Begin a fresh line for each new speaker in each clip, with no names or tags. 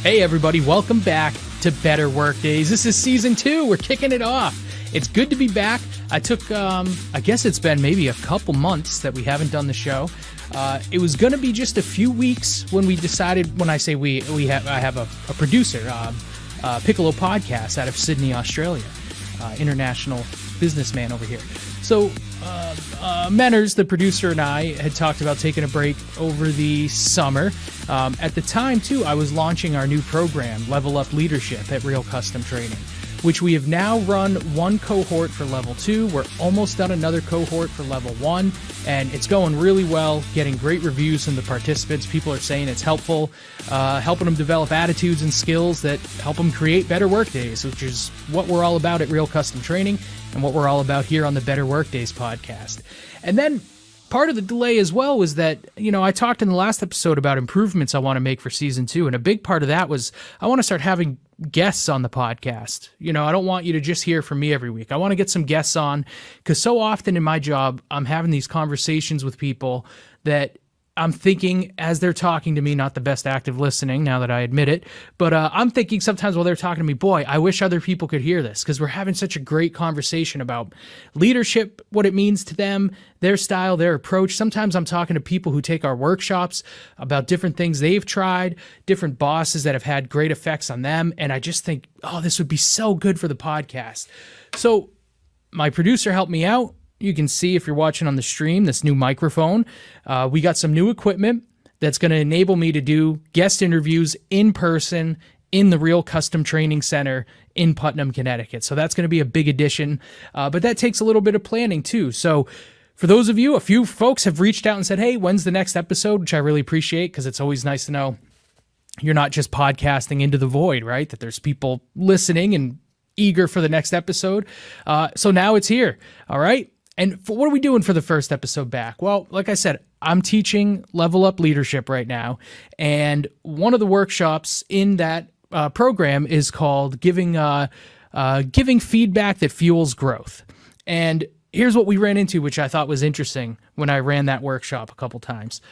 Hey everybody, welcome back to Better Workdays. This is season 2. We're kicking it off. It's good to be back. I took, I guess it's been maybe a couple months that we haven't done the show. It was going to be just a few weeks when we decided, when I say I have a producer, Piccolo Podcast out of Sydney, Australia, international businessman over here. So Menners, the producer, and I had talked about taking a break over the summer. At the time, too, I was launching our new program, Level Up Leadership at Real Custom Training, which we have now run one cohort for level 2. We're almost done another cohort for level 1, and it's going really well, getting great reviews from the participants. People are saying it's helpful, helping them develop attitudes and skills that help them create better workdays, which is what we're all about at Real Custom Training and what we're all about here on the Better Workdays podcast. And then part of the delay as well was that, I talked in the last episode about improvements I want to make for season 2. And a big part of that was I want to start having guests on the podcast. I don't want you to just hear from me every week. I want to get some guests on because so often in my job, I'm having these conversations with people that I'm thinking as they're talking to me, not the best active listening now that I admit it, but I'm thinking sometimes while they're talking to me, boy, I wish other people could hear this because we're having such a great conversation about leadership, what it means to them, their style, their approach. Sometimes I'm talking to people who take our workshops about different things they've tried, different bosses that have had great effects on them. And I just think, oh, this would be so good for the podcast. So my producer helped me out. You can see if you're watching on the stream, this new microphone. We got some new equipment that's going to enable me to do guest interviews in person in the Real Custom Training Center in Putnam, Connecticut. So that's going to be a big addition, but that takes a little bit of planning too. So for those of you, a few folks have reached out and said, hey, when's the next episode? Which I really appreciate because it's always nice to know you're not just podcasting into the void, right? That there's people listening and eager for the next episode. So now it's here. All right. And what are we doing for the first episode back? Well, like I said, I'm teaching Level Up Leadership right now. And one of the workshops in that program is called Giving Feedback That Fuels Growth. And here's what we ran into, which I thought was interesting when I ran that workshop a couple times.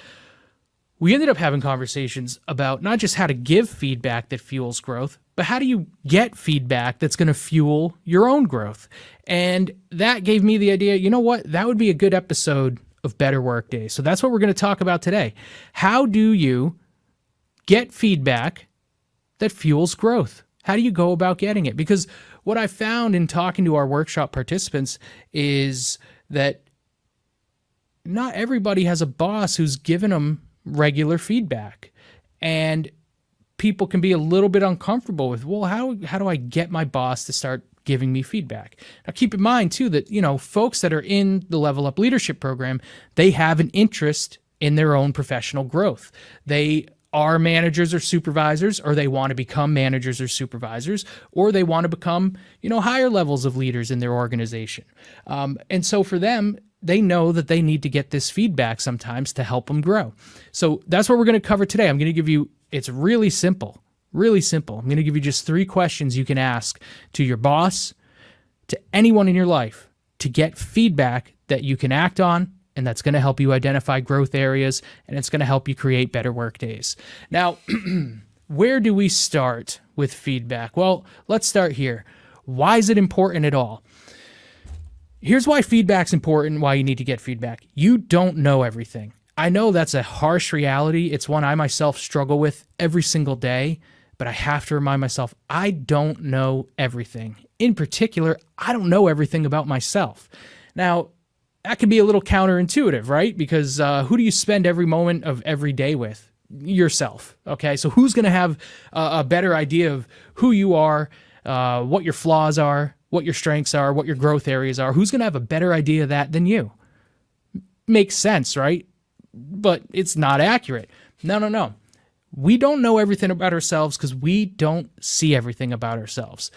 We ended up having conversations about not just how to give feedback that fuels growth, but how do you get feedback that's going to fuel your own growth? And that gave me the idea, you know what? That would be a good episode of Better Workdays. So that's what we're going to talk about today. How do you get feedback that fuels growth? How do you go about getting it? Because what I found in talking to our workshop participants is that not everybody has a boss who's given them regular feedback. And people can be a little bit uncomfortable with, well, how do I get my boss to start giving me feedback? Now, keep in mind, too, that, folks that are in the Level Up Leadership program, they have an interest in their own professional growth. They are managers or supervisors, or they want to become managers or supervisors, or they want to become, higher levels of leaders in their organization. And so for them, they know that they need to get this feedback sometimes to help them grow. So that's what we're going to cover today. I'm going to give you, it's really simple, really simple. I'm going to give you just 3 questions you can ask to your boss, to anyone in your life, to get feedback that you can act on, and that's going to help you identify growth areas, and it's going to help you create better work days. Now, where do we start with feedback? Well, let's start here. Why is it important at all? Here's why feedback's important, why you need to get feedback. You don't know everything. I know that's a harsh reality. It's one I myself struggle with every single day, but I have to remind myself, I don't know everything. In particular, I don't know everything about myself. Now, that can be a little counterintuitive, right? Because who do you spend every moment of every day with? Yourself, okay? So who's going to have a better idea of who you are, what your flaws are, what your strengths are, what your growth areas are? Who's going to have a better idea of that than you? Makes sense, right? But it's not accurate. No. We don't know everything about ourselves because we don't see everything about ourselves.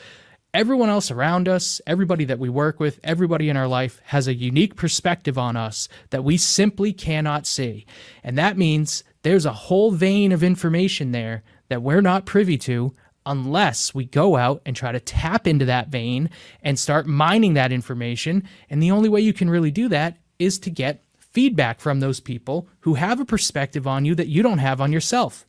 Everyone else around us, everybody that we work with, everybody in our life has a unique perspective on us that we simply cannot see. And that means there's a whole vein of information there that we're not privy to unless we go out and try to tap into that vein and start mining that information. And the only way you can really do that is to get feedback from those people who have a perspective on you that you don't have on yourself.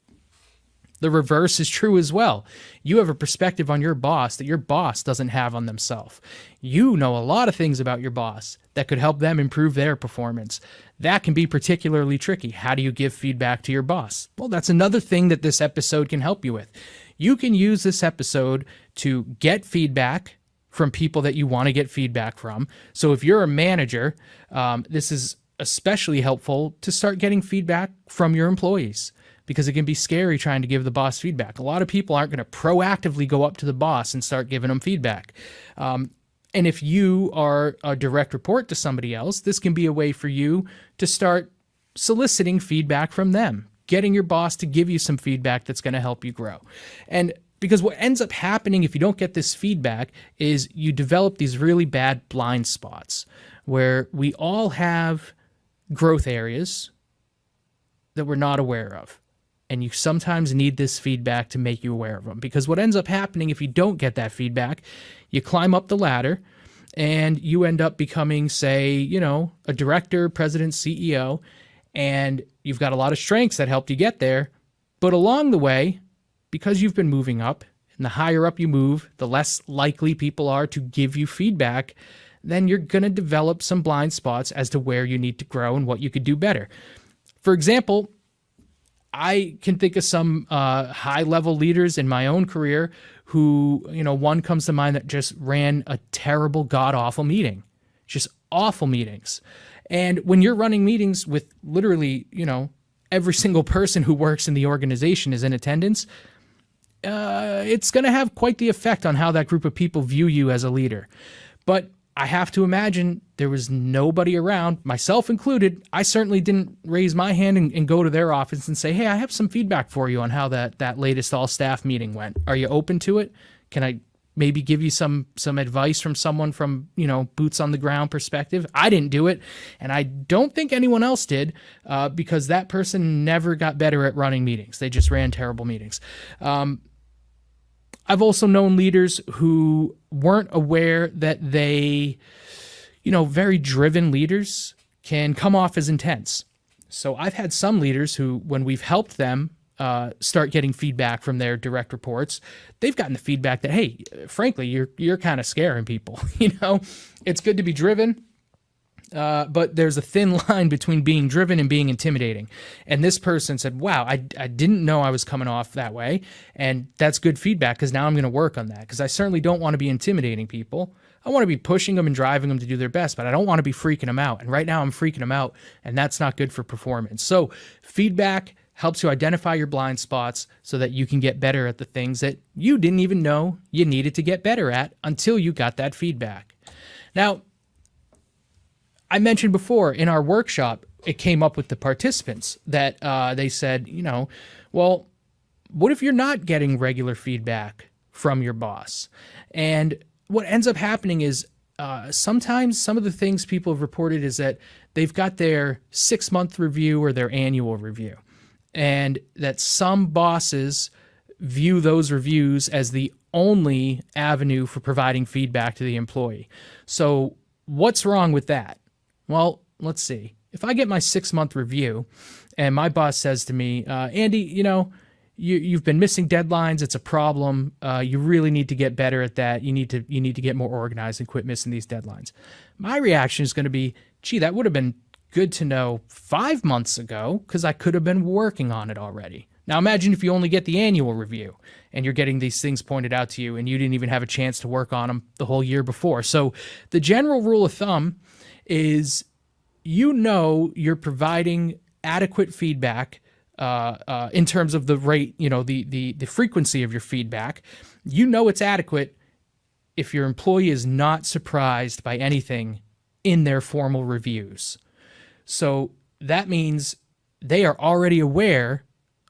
The reverse is true as well. You have a perspective on your boss that your boss doesn't have on themselves. You know a lot of things about your boss that could help them improve their performance. That can be particularly tricky. How do you give feedback to your boss? Well, that's another thing that this episode can help you with. You can use this episode to get feedback from people that you want to get feedback from. So if you're a manager, this is especially helpful to start getting feedback from your employees, because it can be scary trying to give the boss feedback. A lot of people aren't going to proactively go up to the boss and start giving them feedback. And if you are a direct report to somebody else, this can be a way for you to start soliciting feedback from them, getting your boss to give you some feedback that's going to help you grow. And because what ends up happening if you don't get this feedback is you develop these really bad blind spots where we all have growth areas that we're not aware of. And you sometimes need this feedback to make you aware of them. Because what ends up happening if you don't get that feedback, you climb up the ladder and you end up becoming, say, a director, president, CEO, and you've got a lot of strengths that helped you get there. But along the way, because you've been moving up, and the higher up you move, the less likely people are to give you feedback, then you're going to develop some blind spots as to where you need to grow and what you could do better. For example, I can think of some high-level leaders in my own career who, one comes to mind that just ran a terrible, god-awful meeting. Just awful meetings. And when you're running meetings with literally, every single person who works in the organization is in attendance, it's going to have quite the effect on how that group of people view you as a leader. But I have to imagine there was nobody around, myself included. I certainly didn't raise my hand and go to their office and say, hey, I have some feedback for you on how that latest all-staff meeting went. Are you open to it? Can I maybe give you some advice from someone from, boots on the ground perspective? I didn't do it, and I don't think anyone else did, because that person never got better at running meetings. They just ran terrible meetings. I've also known leaders who weren't aware that they, very driven leaders can come off as intense. So I've had some leaders who, when we've helped them start getting feedback from their direct reports, they've gotten the feedback that, hey, frankly, you're kind of scaring people. It's good to be driven, but there's a thin line between being driven and being intimidating. And this person said, wow, I didn't know I was coming off that way. And that's good feedback, because now I'm going to work on that, because I certainly don't want to be intimidating people. I want to be pushing them and driving them to do their best, but I don't want to be freaking them out. And right now I'm freaking them out, and that's not good for performance. So feedback helps you identify your blind spots so that you can get better at the things that you didn't even know you needed to get better at until you got that feedback. Now, I mentioned before in our workshop, it came up with the participants that they said, well, what if you're not getting regular feedback from your boss? And what ends up happening is sometimes some of the things people have reported is that they've got their 6-month review or their annual review, and that some bosses view those reviews as the only avenue for providing feedback to the employee. So what's wrong with that? Well, let's see. If I get my 6-month review and my boss says to me, Andy, you've been missing deadlines. It's a problem. You really need to get better at that. You need to get more organized and quit missing these deadlines. My reaction is going to be, gee, that would have been good to know 5 months ago, because I could have been working on it already. Now imagine if you only get the annual review and you're getting these things pointed out to you and you didn't even have a chance to work on them the whole year before. So the general rule of thumb is, you're providing adequate feedback in terms of the rate, the frequency of your feedback. It's adequate if your employee is not surprised by anything in their formal reviews. So that means they are already aware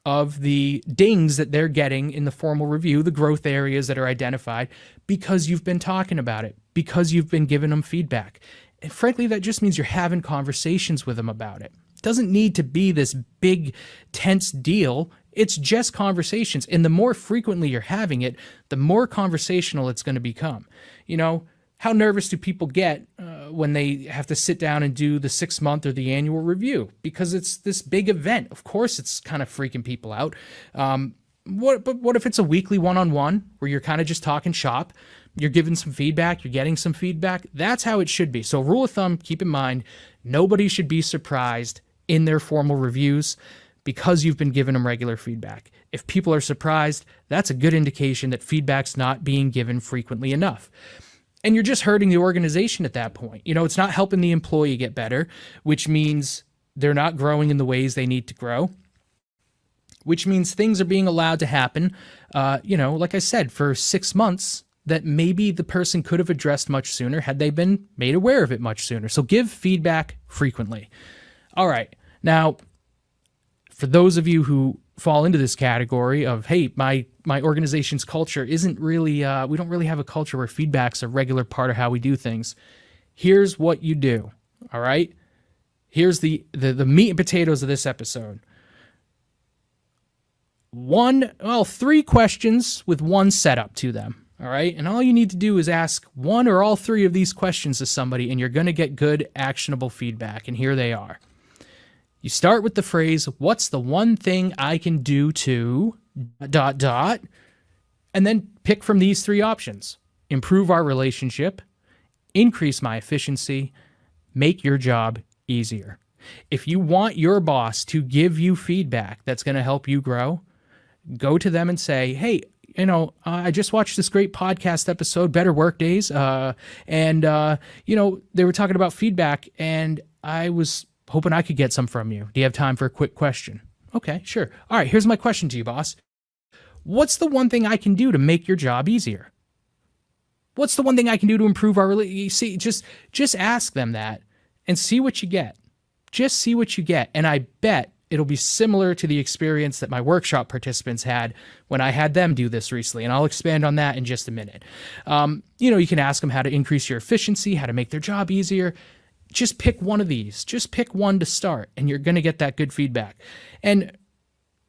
of the dings that they're getting in the formal review, the growth areas that are identified, because you've been talking about it, because you've been giving them feedback. And frankly, that just means you're having conversations with them about it. It doesn't need to be this big, tense deal. It's just conversations. And the more frequently you're having it, the more conversational it's going to become. How nervous do people get when they have to sit down and do the 6-month or the annual review? Because it's this big event. Of course, it's kind of freaking people out. what if it's a weekly one-on-one where you're kind of just talking shop, you're giving some feedback, you're getting some feedback? That's how it should be. So rule of thumb, keep in mind, nobody should be surprised in their formal reviews because you've been giving them regular feedback. If people are surprised, that's a good indication that feedback's not being given frequently enough. And you're just hurting the organization at that point. It's not helping the employee get better, which means they're not growing in the ways they need to grow, which means things are being allowed to happen, like I said, for 6 months that maybe the person could have addressed much sooner had they been made aware of it much sooner. So give feedback frequently. All right. Now, for those of you who fall into this category of, hey, my organization's culture isn't really, we don't really have a culture where feedback's a regular part of how we do things. Here's what you do. All right. Here's the meat and potatoes of this episode. 3 questions with 1 setup to them. All right. And all you need to do is ask 1 or all 3 of these questions to somebody, and you're going to get good, actionable feedback. And here they are. You start with the phrase, what's the one thing I can do to ... And then pick from these 3 options. Improve our relationship, increase my efficiency, make your job easier. If you want your boss to give you feedback that's going to help you grow, go to them and say, hey, I just watched this great podcast episode, Better Workdays, and they were talking about feedback, and I was hoping I could get some from you. Do you have time for a quick question? Okay, sure. All right, here's my question to you, boss. What's the one thing I can do to make your job easier? What's the one thing I can do to improve our relationship? See, just ask them that and see what you get. Just see what you get. And I bet it'll be similar to the experience that my workshop participants had when I had them do this recently. And I'll expand on that in just a minute. You can ask them how to increase your efficiency, how to make their job easier. Just pick one of these. Just pick one to start, and you're going to get that good feedback. And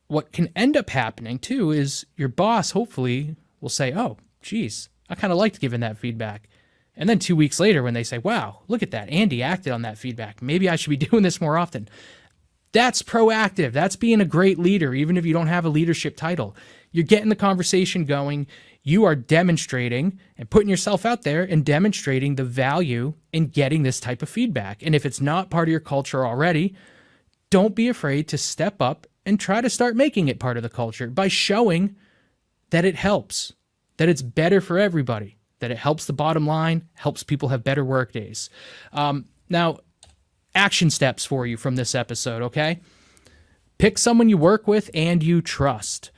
what can end up happening, too, is your boss hopefully will say, oh, geez, I kind of liked giving that feedback. And then 2 weeks later when they say, wow, look at that, Andy acted on that feedback. Maybe I should be doing this more often. That's proactive. That's being a great leader, even if you don't have a leadership title. You're getting the conversation going. You are demonstrating and putting yourself out there and demonstrating the value in getting this type of feedback. And if it's not part of your culture already, don't be afraid to step up and try to start making it part of the culture by showing that it helps, that it's better for everybody, that it helps the bottom line, helps people have better work days. Now, action steps for you from this episode, okay? Pick someone you work with and you trust.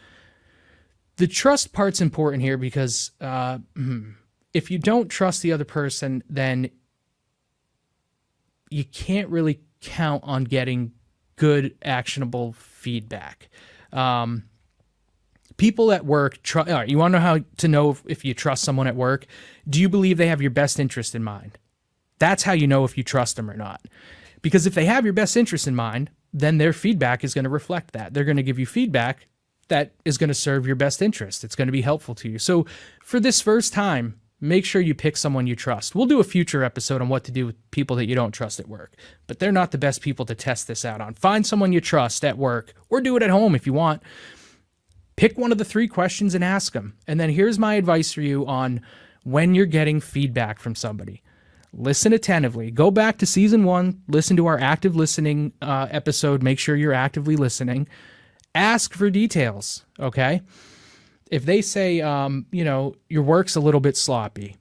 The trust part's important here because if you don't trust the other person, then you can't really count on getting good, actionable feedback. People at work, all right, you want to know how to know if you trust someone at work? Do you believe they have your best interest in mind? That's how you know if you trust them or not. Because if they have your best interest in mind, then their feedback is going to reflect that. They're going to give you feedback that is going to serve your best interest. It's going to be helpful to you. So for this first time, make sure you pick someone you trust. We'll do a future episode on what to do with people that you don't trust at work, but they're not the best people to test this out on. Find someone you trust at work, or do it at home if you want. Pick one of the 3 questions and ask them. And then here's my advice for you on when you're getting feedback from somebody. Listen attentively. Go back to season 1, listen to our active listening episode. Make sure you're actively listening. Ask for details, okay? If they say, your work's a little bit sloppy.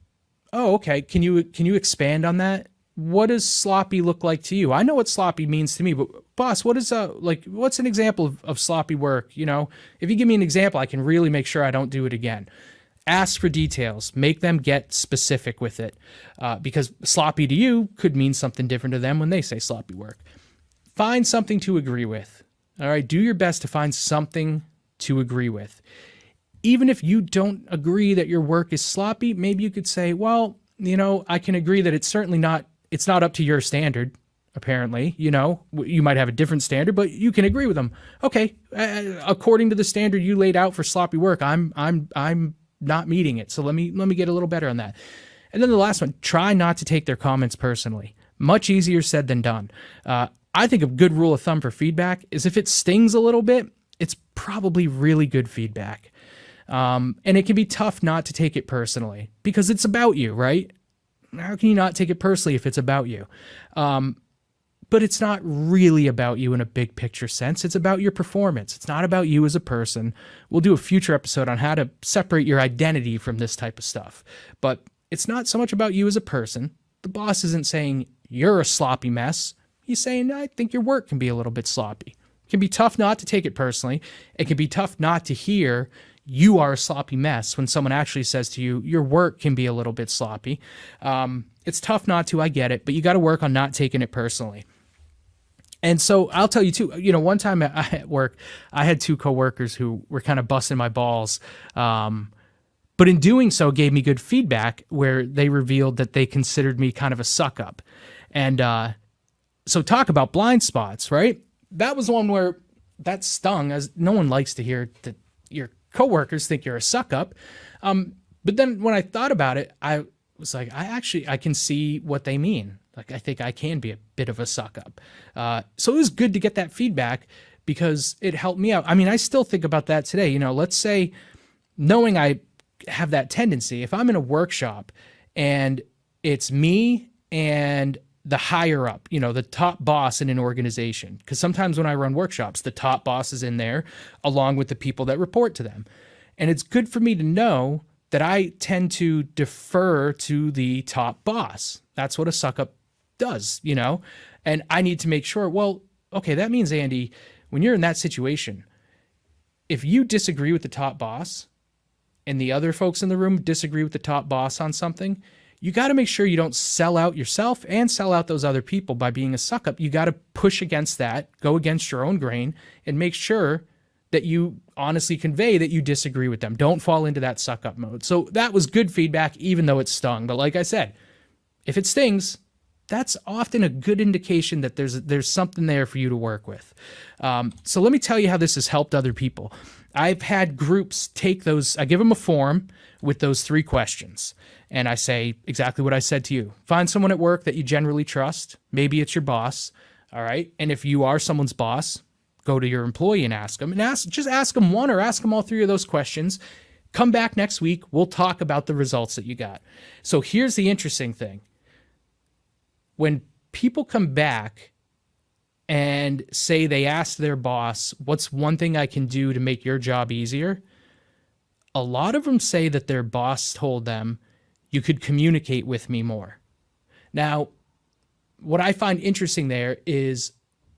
Oh, okay. Can you expand on that? What does sloppy look like to you? I know what sloppy means to me, but boss, what's an example of sloppy work? If you give me an example, I can really make sure I don't do it again. Ask for details. Make them get specific with it, because sloppy to you could mean something different to them when they say sloppy work. Find something to agree with. All right, do your best to find something to agree with. Even if you don't agree that your work is sloppy, maybe you could say, well, I can agree that it's not up to your standard, apparently. You might have a different standard, but you can agree with them. Okay, according to the standard you laid out for sloppy work, I'm not meeting it. So let me get a little better on that. And then the last one, try not to take their comments personally. Much easier said than done. I think a good rule of thumb for feedback is if it stings a little bit, it's probably really good feedback. And it can be tough not to take it personally because it's about you, right? How can you not take it personally if it's about you? But it's not really about you in a big picture sense. It's about your performance. It's not about you as a person. We'll do a future episode on how to separate your identity from this type of stuff. But it's not so much about you as a person. The boss isn't saying you're a sloppy mess. He's saying, I think your work can be a little bit sloppy. It can be tough not to take it personally. It can be tough not to hear you are a sloppy mess when someone actually says to you, your work can be a little bit sloppy. It's tough not to, I get it, but you got to work on not taking it personally. And so I'll tell you too, one time at work, I had two coworkers who were kind of busting my balls. But in doing so, gave me good feedback where they revealed that they considered me kind of a suck up. And so talk about blind spots, right? That was one where that stung, as no one likes to hear that your coworkers think you're a suck up. But then when I thought about it, I was like, I can see what they mean. Like, I think I can be a bit of a suck up. So it was good to get that feedback because it helped me out. I mean, I still think about that today. Let's say knowing I have that tendency, if I'm in a workshop and it's me and the higher up, the top boss in an organization, because sometimes when I run workshops, the top boss is in there along with the people that report to them. And it's good for me to know that I tend to defer to the top boss. That's what a suck up does, and I need to make sure, well, okay, that means, Andy, when you're in that situation, if you disagree with the top boss and the other folks in the room disagree with the top boss on something, you got to make sure you don't sell out yourself and sell out those other people by being a suck up. You got to push against that, go against your own grain, and make sure that you honestly convey that you disagree with them. Don't fall into that suck up mode. So that was good feedback, even though it stung. But like I said, if it stings, that's often a good indication that there's something there for you to work with. So let me tell you how this has helped other people. I've had groups take those, I give them a form with those 3 questions. And I say exactly what I said to you. Find someone at work that you generally trust. Maybe it's your boss. All right. And if you are someone's boss, go to your employee and ask them. And just ask them one or ask them all 3 of those questions. Come back next week. We'll talk about the results that you got. So here's the interesting thing. When people come back and say they asked their boss, what's one thing I can do to make your job easier? A lot of them say that their boss told them, you could communicate with me more. Now, what I find interesting there is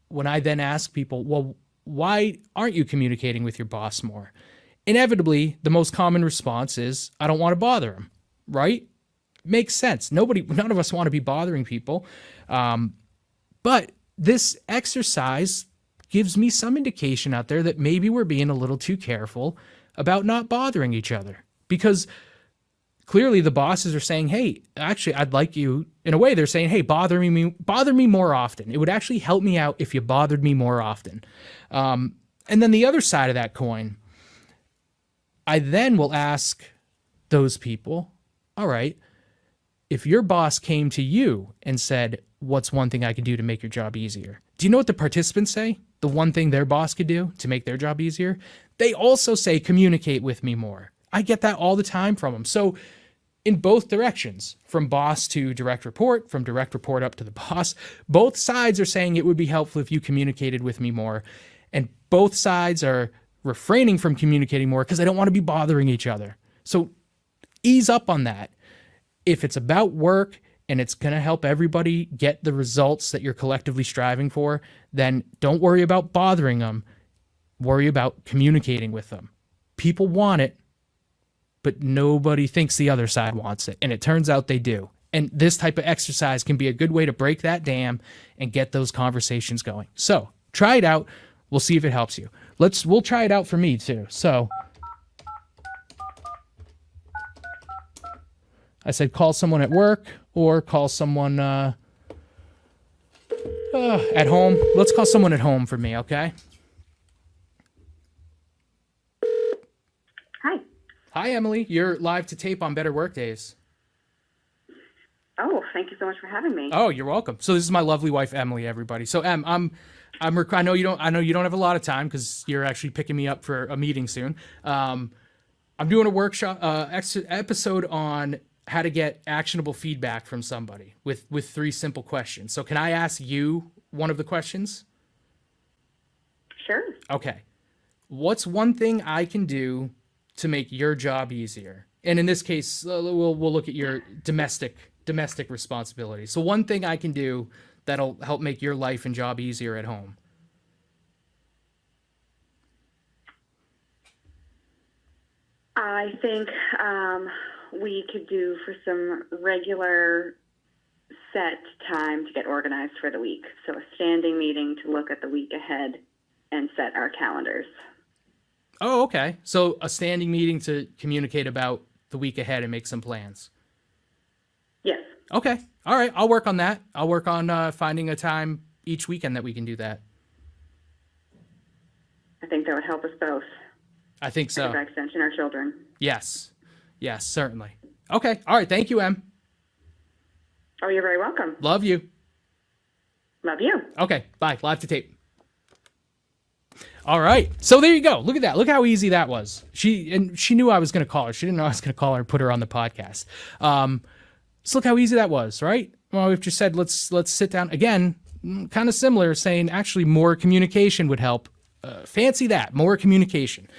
when I then ask people, well, why aren't you communicating with your boss more? Inevitably, the most common response is, I don't want to bother him, right? Makes sense. None of us want to be bothering people. But this exercise gives me some indication out there that maybe we're being a little too careful about not bothering each other, because clearly the bosses are saying, hey, actually, I'd like you, in a way they're saying, hey, bother me more often. It would actually help me out if you bothered me more often. And then the other side of that coin, I then will ask those people, all right, if your boss came to you and said, what's one thing I could do to make your job easier? Do you know what the participants say? The one thing their boss could do to make their job easier? They also say, communicate with me more. I get that all the time from them. So in both directions, from boss to direct report, from direct report up to the boss, both sides are saying it would be helpful if you communicated with me more. And both sides are refraining from communicating more because they don't want to be bothering each other. So ease up on that. If it's about work and it's going to help everybody get the results that you're collectively striving for, then don't worry about bothering them. Worry about communicating with them. People want it, but nobody thinks the other side wants it. And it turns out they do. And this type of exercise can be a good way to break that dam and get those conversations going. So try it out. We'll see if it helps you. We'll try it out for me too. So I said, call someone at work or call someone at home. Let's call someone at home for me, okay?
Hi.
Hi, Emily. You're live to tape on Better Workdays.
Oh, thank you so much for having me.
Oh, you're welcome. So this is my lovely wife, Emily, everybody. So, Em, I'm I know you don't have a lot of time because you're actually picking me up for a meeting soon. I'm doing a workshop episode on how to get actionable feedback from somebody with 3 simple questions. So can I ask you one of the questions?
Sure.
Okay. What's one thing I can do to make your job easier? And in this case, we'll look at your domestic responsibility. So one thing I can do that'll help make your life and job easier at home.
I think we could do for some regular set time to get organized for the week. So a standing meeting to look at the week ahead and set our calendars.
Oh, okay. So a standing meeting to communicate about the week ahead and make some plans.
Yes.
Okay. All right. I'll work on that. I'll work on finding a time each weekend that we can do that.
I think that would help us both.
I think so.
And by extension, our children.
Yes. Yes, certainly. Okay. All right. Thank you, Em.
Oh, you're very welcome.
Love you.
Love you.
Okay. Bye. Live to tape. All right. So there you go. Look at that. Look how easy that was. She knew I was going to call her. She didn't know I was going to call her and put her on the podcast. So look how easy that was, right? Well, we've just said, let's sit down again, kind of similar, saying actually more communication would help. Fancy that, more communication.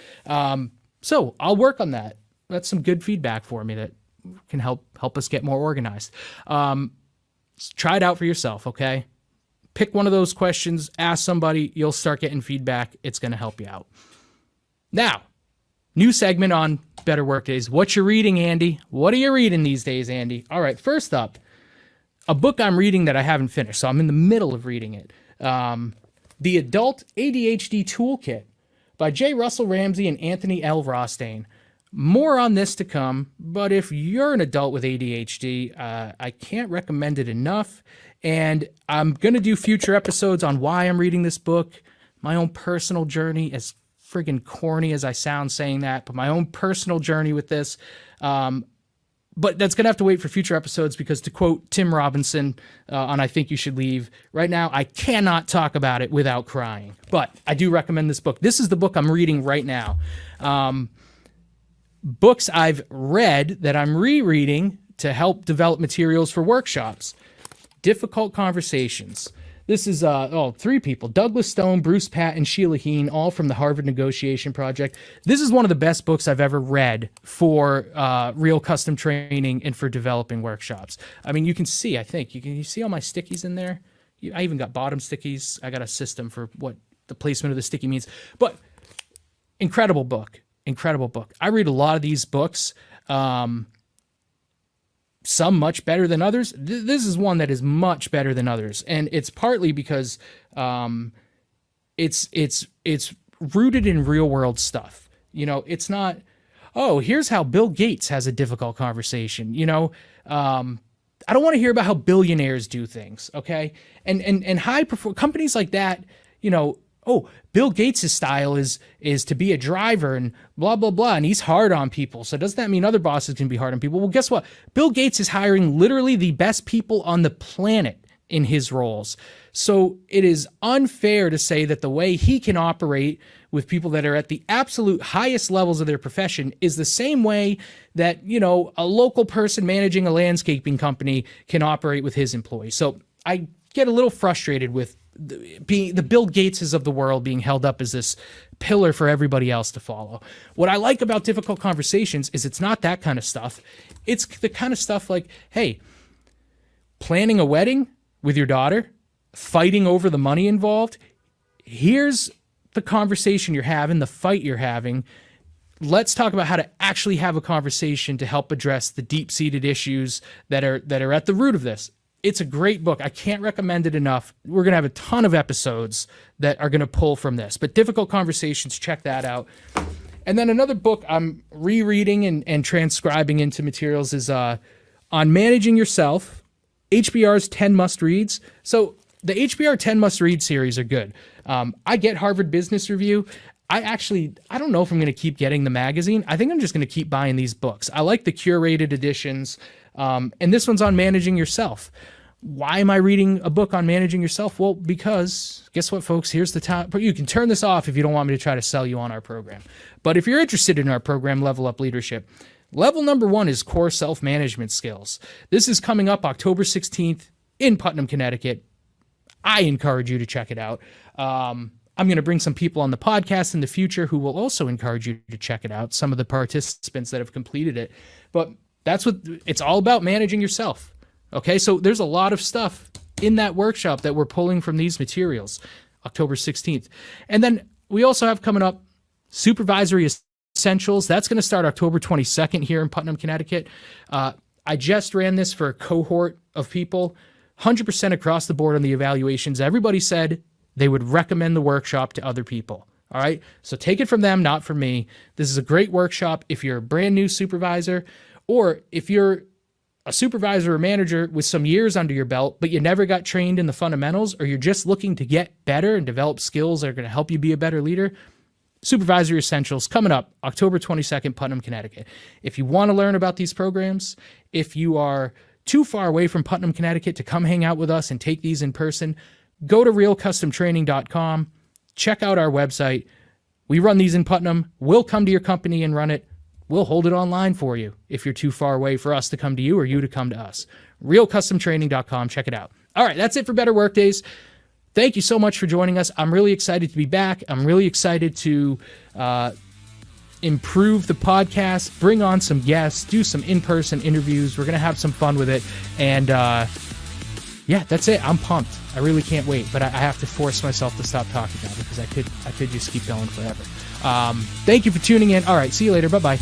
So I'll work on that. That's some good feedback for me that can help us get more organized. Try it out for yourself, okay? Pick one of those questions, ask somebody, you'll start getting feedback. It's going to help you out. Now, new segment on Better Workdays. What you reading, Andy? What are you reading these days, Andy? All right, first up, a book I'm reading that I haven't finished, so I'm in the middle of reading it. The Adult ADHD Toolkit by J. Russell Ramsey and Anthony L. Rothstein. More on this to come, but if you're an adult with ADHD, I can't recommend it enough. And I'm going to do future episodes on why I'm reading this book, my own personal journey, as friggin' corny as I sound saying that, but my own personal journey with this. But that's going to have to wait for future episodes because, to quote Tim Robinson on I Think You Should Leave, right now I cannot talk about it without crying. But I do recommend this book. This is the book I'm reading right now. Books I've read that I'm rereading to help develop materials for workshops. Difficult Conversations. This is 3 people, Douglas Stone, Bruce Patt, and Sheila Heen, all from the Harvard Negotiation Project. This is one of the best books I've ever read for real custom training and for developing workshops. I mean, you can see, I think, you see all my stickies in there? I even got bottom stickies. I got a system for what the placement of the sticky means. But incredible book. Incredible book. I read a lot of these books. Some much better than others. This is one that is much better than others, and it's partly because it's rooted in real world stuff. You know, it's not, oh, here's how Bill Gates has a difficult conversation. You know, I don't want to hear about how billionaires do things. Okay, and high perform companies like that. You know, oh, Bill Gates' style is to be a driver and blah, blah, blah, and he's hard on people. So doesn't that mean other bosses can be hard on people? Well, guess what? Bill Gates is hiring literally the best people on the planet in his roles. So it is unfair to say that the way he can operate with people that are at the absolute highest levels of their profession is the same way that, you know, a local person managing a landscaping company can operate with his employees. So I get a little frustrated with being the Bill Gateses of the world being held up as this pillar for everybody else to follow. What I like about Difficult Conversations is it's not that kind of stuff. It's the kind of stuff like, hey, planning a wedding with your daughter, fighting over the money involved. Here's the conversation you're having, the fight you're having. Let's talk about how to actually have a conversation to help address the deep-seated issues that are at the root of this. It's a great book. I can't recommend it enough. We're going to have a ton of episodes that are going to pull from this. But Difficult Conversations, check that out. And then another book I'm rereading and transcribing into materials is on Managing Yourself, HBR's 10 Must-Reads. So the HBR 10 Must-Read series are good. I get Harvard Business Review. I don't know if I'm going to keep getting the magazine. I think I'm just going to keep buying these books. I like the curated editions. And this one's on Managing Yourself. Why am I reading a book on managing yourself? Well, because guess what, folks? Here's the time. You can turn this off if you don't want me to try to sell you on our program. But if you're interested in our program, Level Up Leadership, level number 1 is core self-management skills. This is coming up October 16th in Putnam, Connecticut. I encourage you to check it out. I'm going to bring some people on the podcast in the future who will also encourage you to check it out, some of the participants that have completed it. But that's what it's all about, managing yourself. Okay, so there's a lot of stuff in that workshop that we're pulling from these materials, October 16th. And then we also have coming up Supervisory Essentials. That's going to start October 22nd here in Putnam, Connecticut. I just ran this for a cohort of people, 100% across the board on the evaluations. Everybody said they would recommend the workshop to other people. All right, so take it from them, not from me. This is a great workshop if you're a brand new supervisor, or if you're a supervisor or manager with some years under your belt, but you never got trained in the fundamentals, or you're just looking to get better and develop skills that are going to help you be a better leader. Supervisory Essentials coming up October 22nd, Putnam, Connecticut. If you want to learn about these programs, if you are too far away from Putnam, Connecticut to come hang out with us and take these in person, go to realcustomtraining.com, check out our website. We run these in Putnam. We'll come to your company and run it. We'll hold it online for you if you're too far away for us to come to you or you to come to us. realcustomtraining.com. Check it out. All right, that's it for Better Workdays. Thank you so much for joining us. I'm really excited to be back. I'm really excited to improve the podcast, bring on some guests, do some in-person interviews. We're going to have some fun with it. And yeah, that's it. I'm pumped. I really can't wait, but I have to force myself to stop talking now because I could just keep going forever. Thank you for tuning in. All right, see you later. Bye-bye.